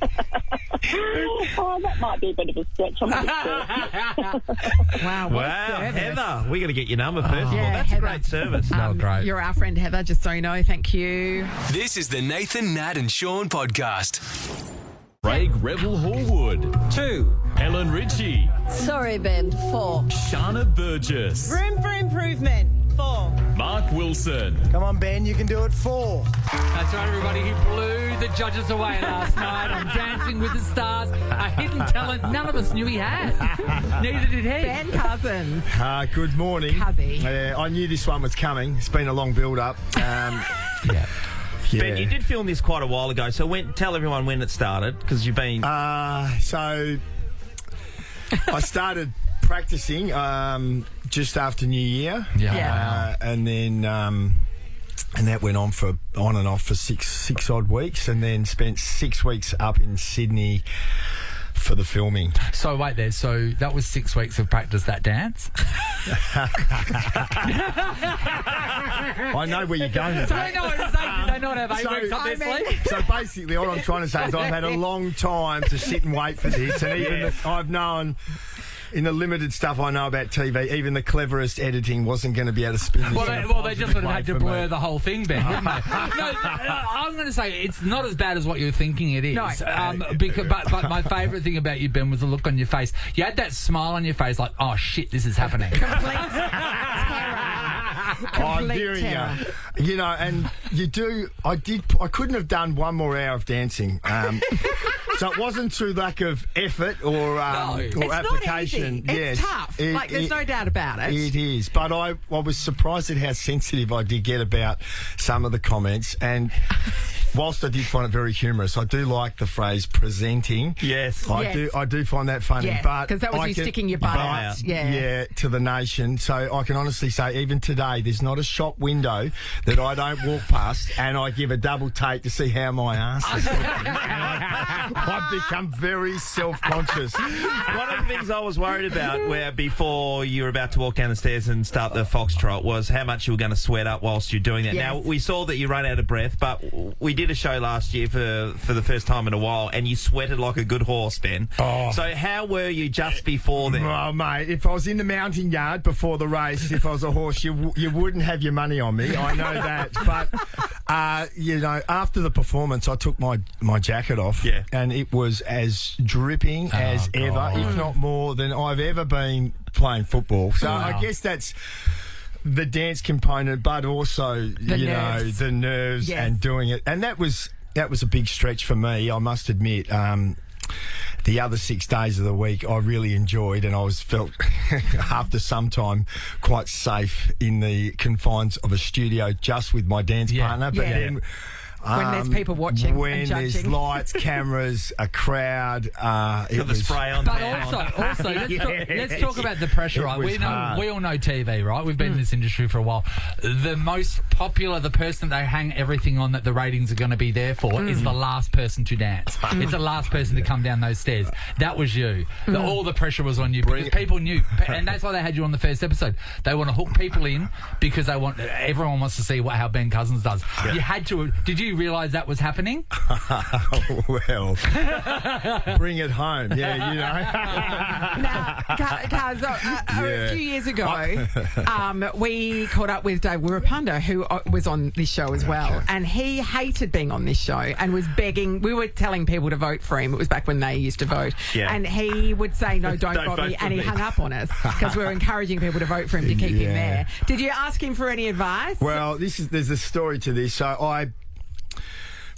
Oh, that might be a bit of a stretch. I'm not sure. Wow, what a Wow, service. Heather, we got to get your number first of all. Yeah, That's Heather. a great service. Great. You're our friend, Heather, just so you know. Thank you. This is the Nathan, Nat and Sean podcast. Craig Rebel Horwood. 2. Helen Ritchie. Sorry, Ben. 4. Shana Burgess. Room for improvement. 4. Mark Wilson. Come on, Ben, you can do it. 4. That's right, everybody. He blew the judges away last night on Dancing with the Stars. A hidden talent none of us knew he had. Neither did he. Ben Cousins. Good morning. Cuzzy. I knew this one was coming. It's been a long build-up. Ben, you did film this quite a while ago, so tell everyone when it started, because you've been... So I started practicing just after New Year. Yeah. And then... and that went on and off for six odd weeks, and then spent 6 weeks up in Sydney for the filming. So wait there. So that was 6 weeks of practice, that dance? I know where you're going with that. I know what to say. Did they not have 8 weeks up their sleeve? So basically, all I'm trying to say is I've had a long time to sit and wait for this, and even I've known. In the limited stuff I know about TV, even the cleverest editing wasn't going to be able to spin this. Well, they just would have had to blur the whole thing, Ben, wouldn't they? No, I'm going to say it's not as bad as what you're thinking it is. No. But my favourite thing about you, Ben, was the look on your face. You had that smile on your face like, oh, shit, this is happening. I'm hearing you. You know, and you do. I couldn't have done one more hour of dancing. So it wasn't through lack of effort or It's application. not easy. It's tough. There's no doubt about it. It is. But I was surprised at how sensitive I did get about some of the comments. And whilst I did find it very humorous, I do like the phrase presenting. Yes. I do find that funny. Yes, but 'cause that was you sticking your butt out. Yeah. To the nation. So I can honestly say, even today, there's not a shop window that I don't walk past and I give a double take to see how my ass is looking. I've become very self-conscious. One of the things I was worried about where before you were about to walk down the stairs and start the foxtrot was how much you were going to sweat up whilst you're doing that. Yes. Now, we saw that you ran out of breath, but we did a show last year for the first time in a while, and you sweated like a good horse, Ben. Oh. So how were you just before then? Oh, mate, if I was in the mounting yard before the race, if I was a horse, you wouldn't have your money on me. I know that. But, after the performance, I took my jacket off, and it was as dripping as ever, if not more, than I've ever been playing football. So I guess that's the dance component, but also, the nerves and doing it. And that was a big stretch for me, I must admit. The other 6 days of the week I really enjoyed, and I felt after some time quite safe in the confines of a studio just with my dance partner. But then When there's people watching when and there's judging. lights, cameras, a crowd. It Got the was spray on. But also, let's talk about the pressure, right? We all know TV, right? We've been in this industry for a while. The most popular, the person they hang everything on that the ratings are going to be there for is the last person to dance. It's the last person to come down those stairs. That was you. All the pressure was on you because people knew, and that's why they had you on the first episode. They want to hook people in because everyone wants to see how Ben Cousins does. Yeah. You had to. Did you realise that was happening? Well, bring it home. Yeah, you know. Now, Kaz, a few years ago, we caught up with Dave Wirapunda, who was on this show as well, and he hated being on this show and was begging. We were telling people to vote for him. It was back when they used to vote, and he would say, "No, don't vote me," and he hung up on us because we were encouraging people to vote for him to keep him there. Did you ask him for any advice? Well, there's a story to this. So I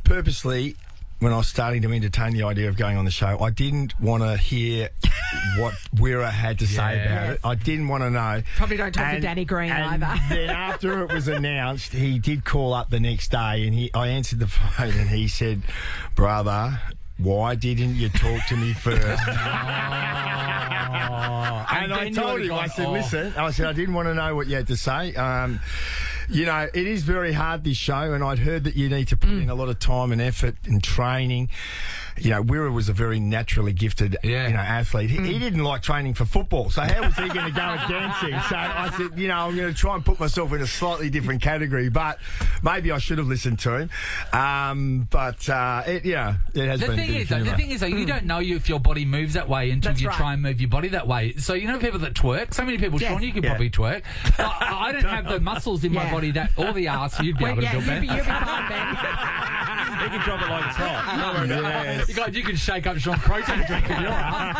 purposely, when I was starting to entertain the idea of going on the show, I didn't want to hear what Wira had to say about it. I didn't want to know. Probably don't talk to Danny Green either. Then after it was announced, he did call up the next day, and I answered the phone, and he said, "Brother, why didn't you talk to me first?" And I told him, I said, listen, I didn't want to know what you had to say. You know, it is very hard, this show, and I'd heard that you need to put in a lot of time and effort and training. You know, Wira was a very naturally gifted, athlete. He didn't like training for football, so how was he going to go at dancing? So I said, I'm going to try and put myself in a slightly different category, but maybe I should have listened to him. It has been. The thing is, though, you don't know if your body moves that way until you try and move your body that way. So people that twerk, so many people, Sean, you could probably twerk. I don't have the muscles in my body or the arse you'd be able to do, Ben. You'll be fine, Ben. You can drop it like it's hot. You can shake up Sean protein drink in your arse.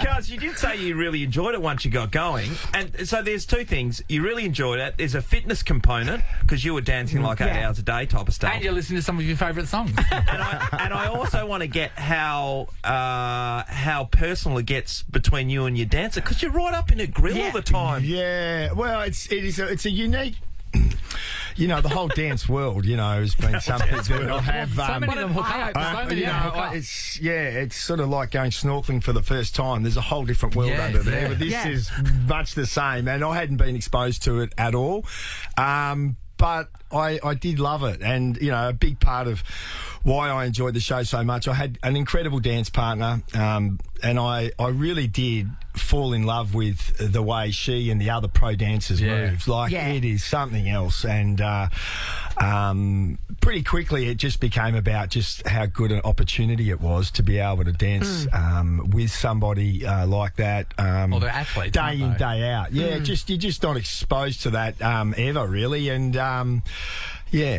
Kaz, you did say you really enjoyed it once you got going. And so there's two things. You really enjoyed it. There's a fitness component because you were dancing like 8 hours a day type of stuff. And you're listening to some of your favourite songs. and I also want to get how personal it gets between you and your dancer because you're right up in a grill all the time. Yeah, well, it's a unique. The whole dance world, has been something that I have. So many of them hook up. It's sort of like going snorkeling for the first time. There's a whole different world under there, but this is much the same, and I hadn't been exposed to it at all. But I did love it, and a big part of why I enjoyed the show so much, I had an incredible dance partner, and I really did fall in love with the way she and the other pro dancers moved. It is something else, and pretty quickly it just became about just how good an opportunity it was to be able to dance with somebody like that. Well, they're athletes, day in, day out. Yeah, you're just not exposed to that ever, really, and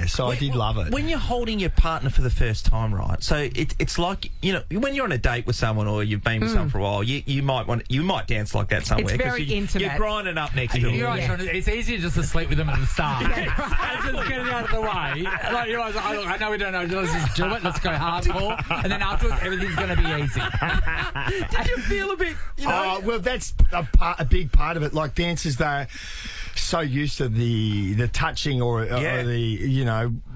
so I did love it. When you're holding your partner for the first time, right? So it's like when you're on a date with someone or you've been with someone for a while, you might dance like that somewhere. It's very intimate. You're grinding up next to them. You're right, Sean, it's easier just to sleep with them at the start. Just get it out of the way. Like you're like, I know we don't know. Let's just do it. Let's go hardcore, and then afterwards everything's going to be easy. Did you feel a bit? Well, that's a big part of it. Like dancers, they're so used to the touching or the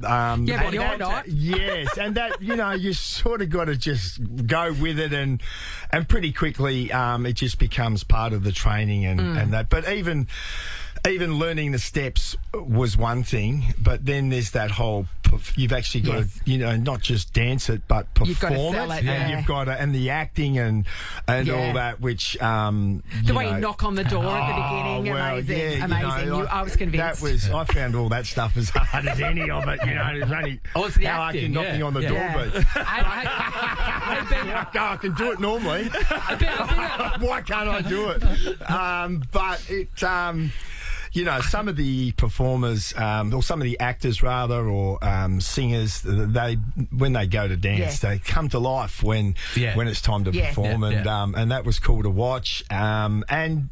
but you're not. Yes, and that you sort of got to just go with it, and pretty quickly it just becomes part of the training and that. But even learning the steps was one thing, but then there's that whole. You've actually got to, not just dance it, but perform it. And you've got to, and the acting and all that, which the way you knock on the door at the beginning, amazing. I was convinced. I found all that stuff as hard as any of it. It's only it's the how acting, I can knocking on the door, but I can do it normally. Why can't I do it? But it. Some of the performers, or some of the actors rather, or singers, when they go to dance, they come to life when it's time to perform, and that was cool to watch. And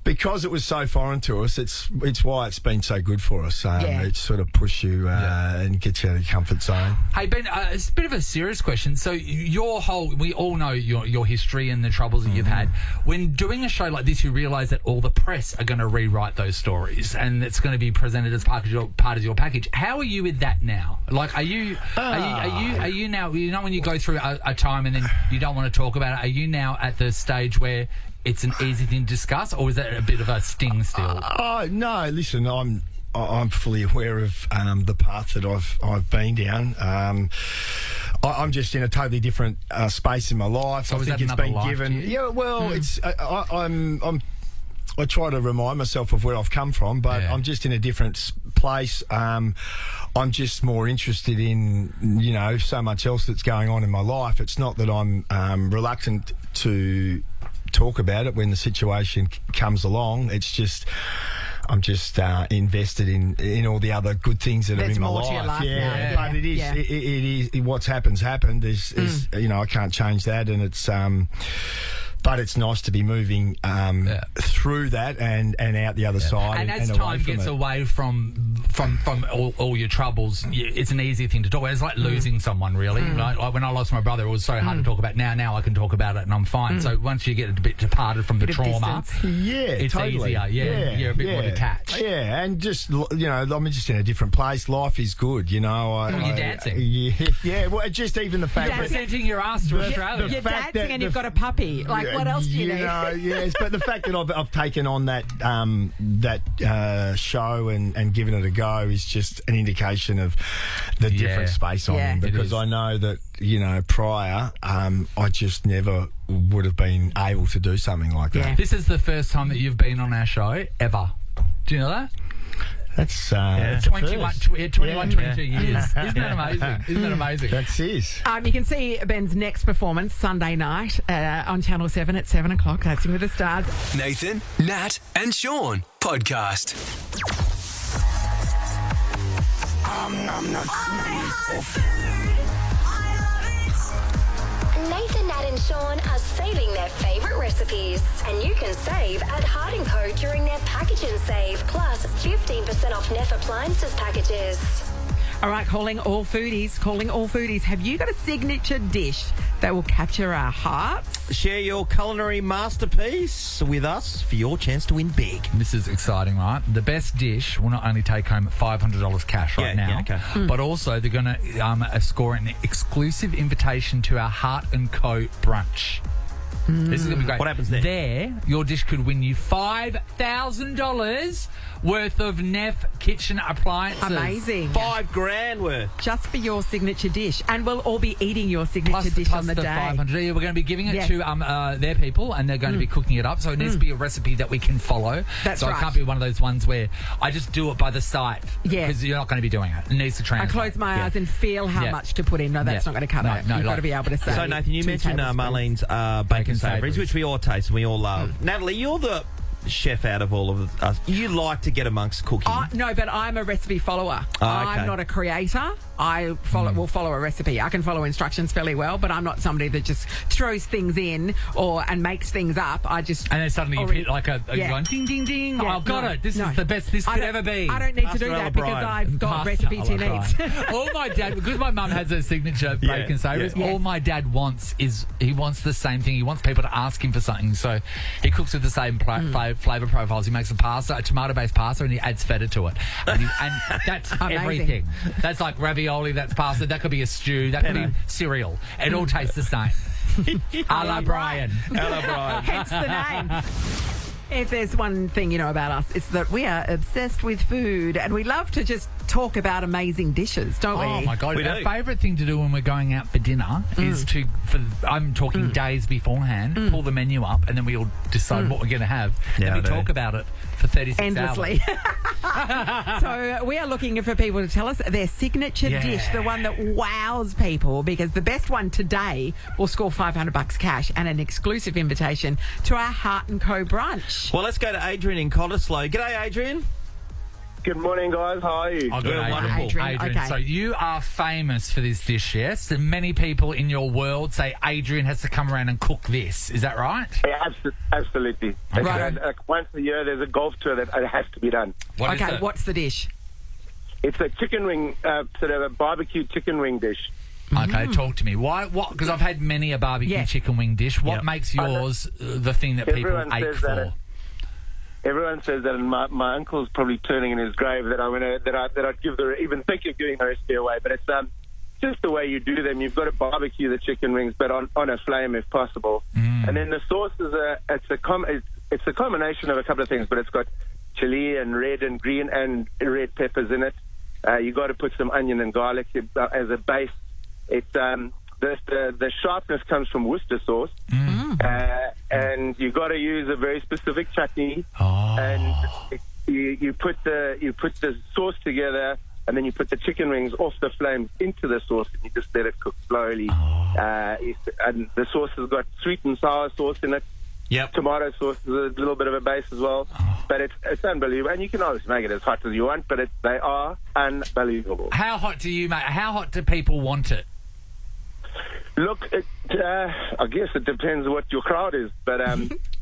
because it was so foreign to us, it's why it's been so good for us. It sort of pushes you and gets you out of your comfort zone. Hey, Ben, it's a bit of a serious question. So we all know your history and the troubles that you've had. When doing a show like this, you realise that all the press are going to rewrite those stories and it's going to be presented as part of your package. How are you with that now? Like, are you now, when you go through a time and then you don't want to talk about it, are you now at the stage where it's an easy thing to discuss, or is that a bit of a sting still? No, listen, I'm fully aware of the path that I've been down. I'm just in a totally different space in my life. So I think it's been given. Yeah, well, it's I try to remind myself of where I've come from, but I'm just in a different place. I'm just more interested in so much else that's going on in my life. It's not that I'm reluctant to talk about it when the situation comes along. It's just I'm just invested in all the other good things that are in my life. To your life now. But it is what's happened. Is I can't change that, and it's but it's nice to be moving through that and out the other side. And as and time gets away from all your troubles, it's an easy thing to talk about. It's like losing someone, really. Right? Like when I lost my brother, it was so hard to talk about. Now I can talk about it and I'm fine. So once you get a bit departed from the trauma, it's totally easier. You're a bit more detached. Yeah, and just, I'm just in a different place. Life is good, you're dancing. Yeah, well, just even the fact that... You're presenting your ass to Australia. You're dancing and you've got a puppy. Like, what else do you need? Yes, but the fact that I've taken on that show and given it a go is just an indication of the different space I'm in, because I know that prior I just never would have been able to do something like that. This is the first time that you've been on our show ever. Do you know that? That's 21, 22 years. Isn't that amazing? Isn't that amazing? That's it. You can see Ben's next performance Sunday night on Channel 7 at 7 o'clock. Dancing with the Stars. Nathan, Nat and Sean podcast. Nathan, Nat and Sean are saving their favourite recipes. And you can save at Hart & Co during their package and save. Plus 15% off Neff appliances packages. All right, calling all foodies. Have you got a signature dish that will capture our hearts? Share your culinary masterpiece with us for your chance to win big. This is exciting, right? The best dish will not only take home $500 cash now, but also they're going to score an exclusive invitation to our Hart & Co brunch. This is going to be great. What happens there? Your dish could win you $5,000 worth of Neff kitchen appliances. Amazing. $5,000 worth. Just for your signature dish. And we'll all be eating your signature dish on the day. $500. We're going to be giving it to their people, and they're going to be cooking it up. So it needs to be a recipe that we can follow. That's right. So it can't be one of those ones where I just do it by the sight. Yeah. Because you're not going to be doing it. It needs to translate. I close my eyes and feel how much to put in. No, that's not going to cut it. You've got to be able to say. So, Nathan, you mentioned Marlene's bacon savouries, which we all taste and we all love. Natalie, you're the chef out of all of us. You like to get amongst cooking. No, but I'm a recipe follower. I'm not a creator. I will follow a recipe. I can follow instructions fairly well, but I'm not somebody that just throws things in and makes things up. And then suddenly you hit like a going ding ding ding. Yeah, I've got it. This is the best this could ever be. I don't need to do that because I've got recipes he needs. All my dad, because my mum has a signature bacon savouries, all my dad wants is he wants the same thing. He wants people to ask him for something, so he cooks with the same flavour profiles. He makes a tomato-based pasta, and he adds feta to it, and that's everything. That's like ravioli. That's pasta. That could be a stew. That could be cereal. It all tastes the same. A la Brian. Hence the name. If there's one thing you know about us, it's that we are obsessed with food, and we love to just talk about amazing dishes, don't we? Oh my God! Our favourite thing to do when we're going out for dinner is I'm talking days beforehand, pull the menu up, and then we all decide what we're going to have, and we talk about it for 36 endlessly. Hours. So we are looking for people to tell us their signature dish, the one that wows people, because the best one today will score $500 cash and an exclusive invitation to our Hart & Co brunch. Well, let's go to Adrian in Cottesloe. G'day, Adrian. Good morning, guys. How are you? Oh, good, Adrian. Adrian, okay. So you are famous for this dish, yes? And many people in your world say Adrian has to come around and cook this. Is that right? Yeah, absolutely. Right. Once a year, there's a golf tour that has to be done. What's the dish? It's a chicken wing, sort of a barbecue chicken wing dish. Okay, talk to me. Why? What? Because I've had many a barbecue chicken wing dish. What makes yours the thing that people ache for? Everyone says that, and my uncle's probably turning in his grave that I'd give even think of giving the recipe away. But it's just the way you do them. You've got to barbecue the chicken wings, but on a flame if possible. And then the sauce is it's a combination of a couple of things, but it's got chili and red and green and red peppers in it. You got to put some onion and garlic as a base. It's the sharpness comes from Worcester sauce, and you got to use a very specific chutney. And you put the sauce together, and then you put the chicken wings off the flames into the sauce, and you just let it cook slowly. And the sauce has got sweet and sour sauce in it. Yep. Tomato sauce is a little bit of a base as well, but it's unbelievable. And you can always make it as hot as you want, but they are unbelievable. How hot do you make? How hot do people want it? Look, I guess it depends what your crowd is, but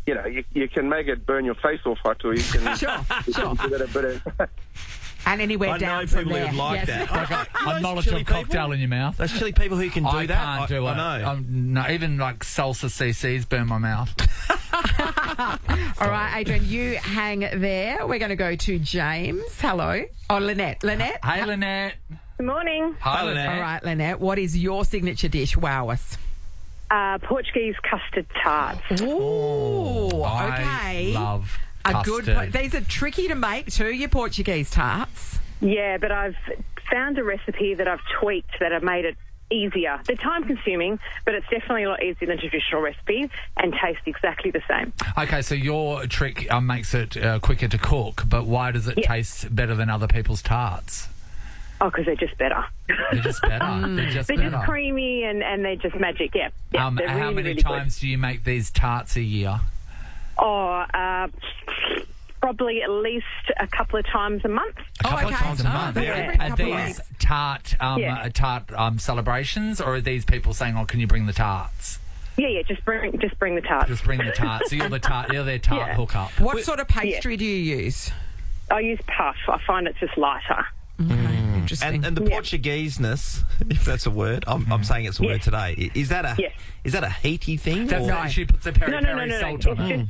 you can make it burn your face off hot, or you can Sure. give it a bit of. And anywhere down from there. Who would like that. Like a Molotov chili cocktail people? in your mouth. Those chili people who can do I that. can't do it. I know. No, even like salsa CCs burn my mouth. All right, Adrian, you hang there. We're going to go to James. Hello. Oh, Lynette. Lynette? Hey, Lynette. Good morning. Hi, Lynette. All right, Lynette, what is your signature dish? Wow us. Portuguese custard tarts. Ooh, okay. I love A custard. good. These are tricky to make too, your Portuguese tarts. Yeah, but I've found a recipe that I've tweaked that have made it easier. They're time-consuming, but it's definitely a lot easier than traditional recipes and taste exactly the same. Okay, so your trick makes it quicker to cook, but why does it taste better than other people's tarts? Oh, because they're just better. They're just better. They're just better. Just creamy and they're just magic, yeah. How really, many really times do you make these tarts a year? Oh, probably at least a couple of times a month. A couple of times a month. Are these tart celebrations, or are these people saying, "Oh, can you bring the tarts?" Yeah, just bring the tarts. Just bring the tarts. So you're their tart hookup. What sort of pastry do you use? I use puff. I find it's just lighter. Interesting. And the Portugueseness, if that's a word, I'm saying it's a word today. Is that a heaty thing? That's or? right. She puts the peri salt on it.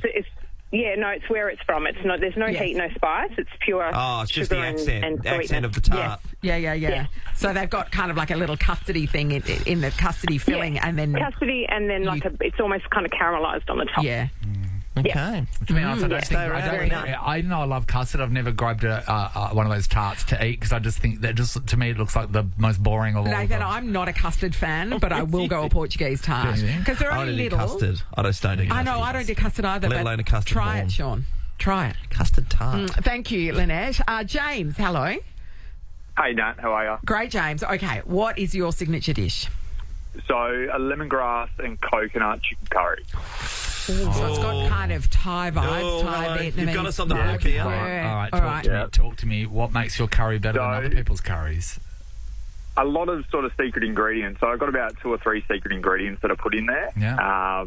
It's where it's from. It's not. There's no heat, no spice. It's pure. Oh, it's just sugar the accent, and accent of the tart. Yeah. So they've got kind of like a little custardy thing in the custody filling, and then custody, and then it's almost kind of caramelised on the top. Yeah. Okay. To be honest, I know I love custard. I've never grabbed one of those tarts to eat because I just think that to me it looks like the most boring of all. Nathan, I'm not a custard fan, but I will go a Portuguese tart because they're only little. Custard. I just don't do custard. I know I don't do custard either. Let alone a custard try ball. it, Sean. Try it. Custard tart. Thank you, Lynette. James, hello. Hey, Nat, how are you? Great, James. Okay, what is your signature dish? So, a lemongrass and coconut chicken curry. So it's got kind of Thai vibes, Thai Vietnamese. You've got us on the hook here. All right, talk to me. What makes your curry better than other people's curries? A lot of sort of secret ingredients. So I've got about 2 or 3 secret ingredients that I put in there. Yeah.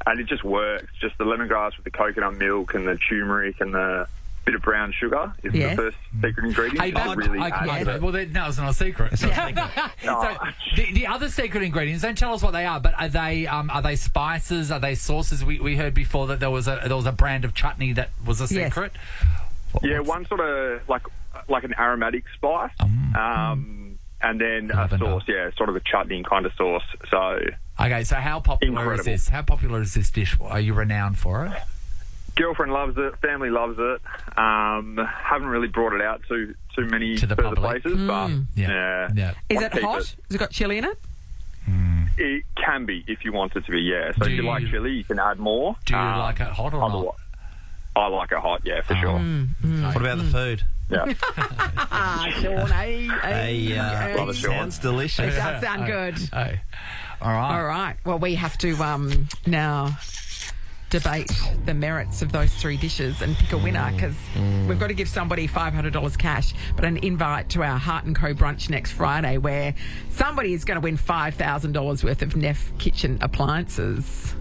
And it just works. Just the lemongrass with the coconut milk and the turmeric and the bit of brown sugar is the first secret ingredient. Hey, no, it's not a secret. So the other secret ingredients, don't tell us what they are, but are they spices? Are they sauces? We heard before that there was a brand of chutney that was a secret. Yeah, one sort of like an aromatic spice, and then a sauce. Yeah, sort of a chutney kind of sauce. So okay, so how popular is this? How popular is this dish? Are you renowned for it? Girlfriend loves it. Family loves it. Haven't really brought it out to too many to the further public. places, but yeah. Is it hot? Has it got chili in it? It can be if you want it to be. Yeah. So if you like chili, you can add more. Do you like it hot or not? I like it hot. Yeah, for sure. What about the food? Yeah. Sean, love it, sounds delicious. It does sound good. All right. Well, we have to now debate the merits of those 3 dishes and pick a winner, because we've got to give somebody $500 cash, but an invite to our Hart & Co brunch next Friday, where somebody is going to win $5,000 worth of Neff kitchen appliances.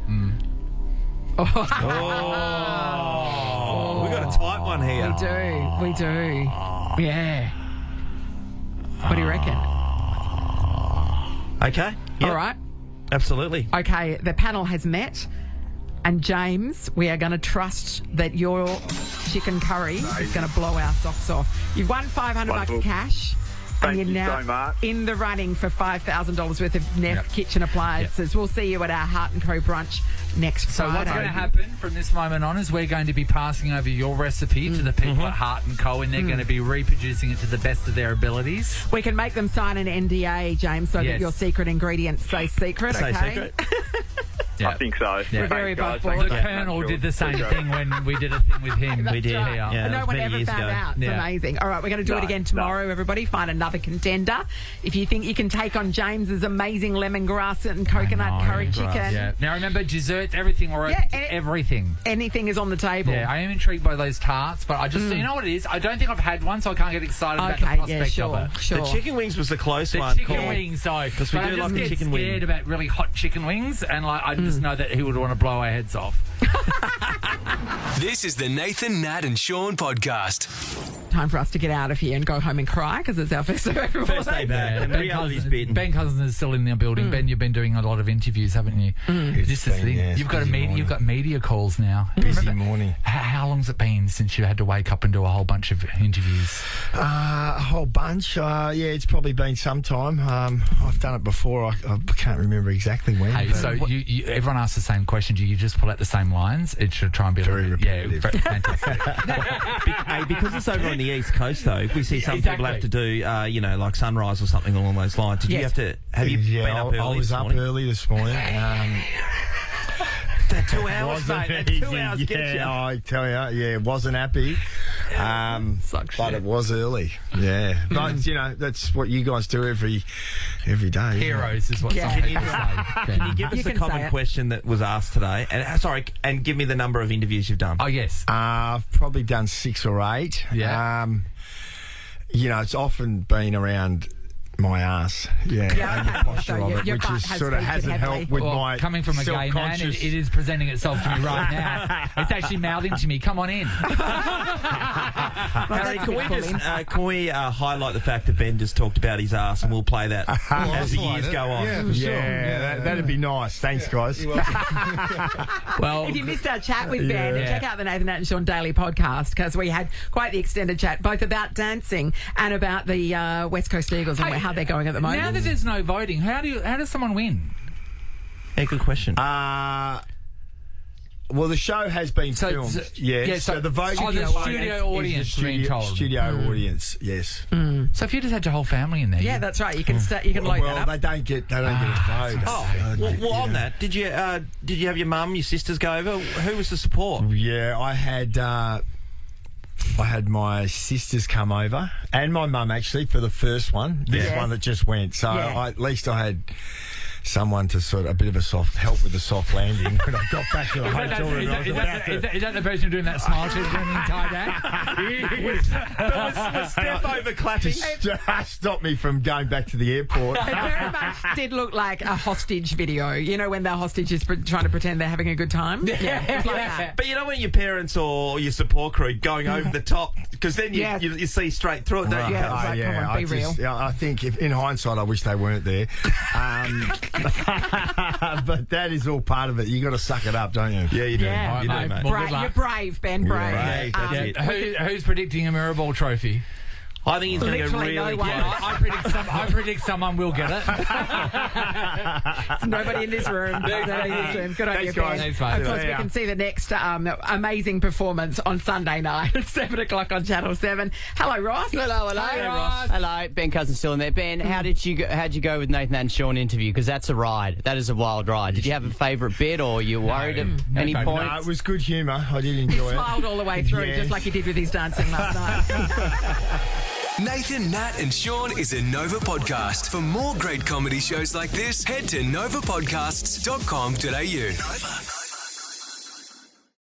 We got a tight one here. We do. Yeah. What do you reckon? Okay. Yep. All right. Absolutely. Okay, the panel has met. And James, we are going to trust that your chicken curry is going to blow our socks off. You've won $500 cash. Thank and you you're now so much. in the running for $5,000 worth of Neff kitchen appliances. We'll see you at our Hart & Co brunch next So Friday. what's going to happen from this moment on is we're going to be passing over your recipe to the people at Hart & Co, and they're going to be reproducing it to the best of their abilities. We can make them sign an NDA, James, so that your secret ingredients stay secret, Stay okay? secret. I think so. We're very Thanks, both guys. for The it. Colonel did the same thing when we did a thing with him. That's We did. right. Yeah, And it no was one many ever years found ago. out. It's Yeah. amazing. All right, we're going to do it again tomorrow, everybody. Find another contender. If you think you can take on James's amazing lemongrass and coconut curry chicken, Yeah. Now remember, desserts, everything, or everything. anything is on the table. Yeah, I am intrigued by those tarts, but I just, you know what it is? I don't think I've had one, so I can't get excited about the prospect of it. Sure. The chicken wings was the close The one. chicken wings, though. Because we But do I like just the get chicken scared wing. about really hot chicken wings, and I just know that he would want to blow our heads off. This is the Nathan, Nat and Sean podcast. Time for us to get out of here and go home and cry, because it's our first day back. First day back. And reality's bitten. Ben Cousins is still in the building. Ben, you've been doing a lot of interviews, haven't you? This is the thing. yeah, You've got busy you've got media calls now. Busy morning. How long's it been since you had to wake up and do a whole bunch of interviews? A whole bunch. Yeah, it's probably been some time. I've done it before. I can't remember exactly when. Hey, but- so you everyone asks the same question. Do you just pull out the same lines? It should try and be Very repetitive. fantastic. Hey, because it's over on the East Coast, though, we see some people have to do, like sunrise or something along those lines. Did you have to? Have you been up early? I was this up morning? early this morning. That 2 hours, mate. That 2 hours gets you. I tell you, wasn't happy. But it was early. Yeah, but that's what you guys do every day. Heroes is what some people say. Can you give us a common question that was asked today? And and give me the number of interviews you've done. Oh yes, I've probably done 6 or 8. Yeah. It's often been around my ass, and the posture of it, which sort of hasn't helped with my coming from a gay man, it is presenting itself to me right now. It's actually mouthing to me, "Come on in." Harry, can we highlight the fact that Ben just talked about his ass, and we'll play that as the years go on? Yeah, for sure. That'd be nice. Thanks, guys. Well, if you missed our chat with Ben, check out the Nathan, Nat and Sean Daily podcast, because we had quite the extended chat, both about dancing and about the West Coast Eagles and how they're going at the moment. Now that there's no voting, how does someone win? Yeah, good question. Well, the show has been filmed. So the voting the studio audience, studio audience, yes. So if you just had your whole family in there, that's right. You can you can load that up. They don't get a vote. Well, on that, did you have your mum, your sisters go over? Who was the support? Yeah, I had my sisters come over and my mum actually for the first one. This one that just went. So at least I had someone to sort of a bit of a help with the soft landing when I got back to the hotel room. Is that the person doing that smile to during the entire day? Was Steph over clapping? Stopped me from going back to the airport. It very much did look like a hostage video. You know, when the hostage is trying to pretend they're having a good time? Yeah, it's like that. But you know when your parents or your support crew going over the top, because then you see straight through it, don't you? Come on, be real. I think in hindsight, I wish they weren't there. But that is all part of it. You got to suck it up, don't you? Yeah, you do. Yeah. You do, mate. You're brave, Ben. Brave. That's it. Who's predicting a Mirrorball trophy? I think he's going to go Literally really no one. close. I predict someone will get it. Nobody in this room. Good on you, Thanks, Ben. guys. Of course, we can see the next amazing performance on Sunday night at 7 o'clock on Channel 7. Hello, Ross. Hello, Ross. Hello, Ben Cousins still in there. Ben, how'd you go with Nathan and Sean interview? Because that's a ride. That is a wild ride. Did you have a favourite bit, or you worried at any point? No, it was good humour. I did enjoy it. He smiled all the way through, Yes. just like he did with his dancing last night. Nathan, Nat and Sean is a Nova podcast. For more great comedy shows like this, head to novapodcasts.com.au. Nova.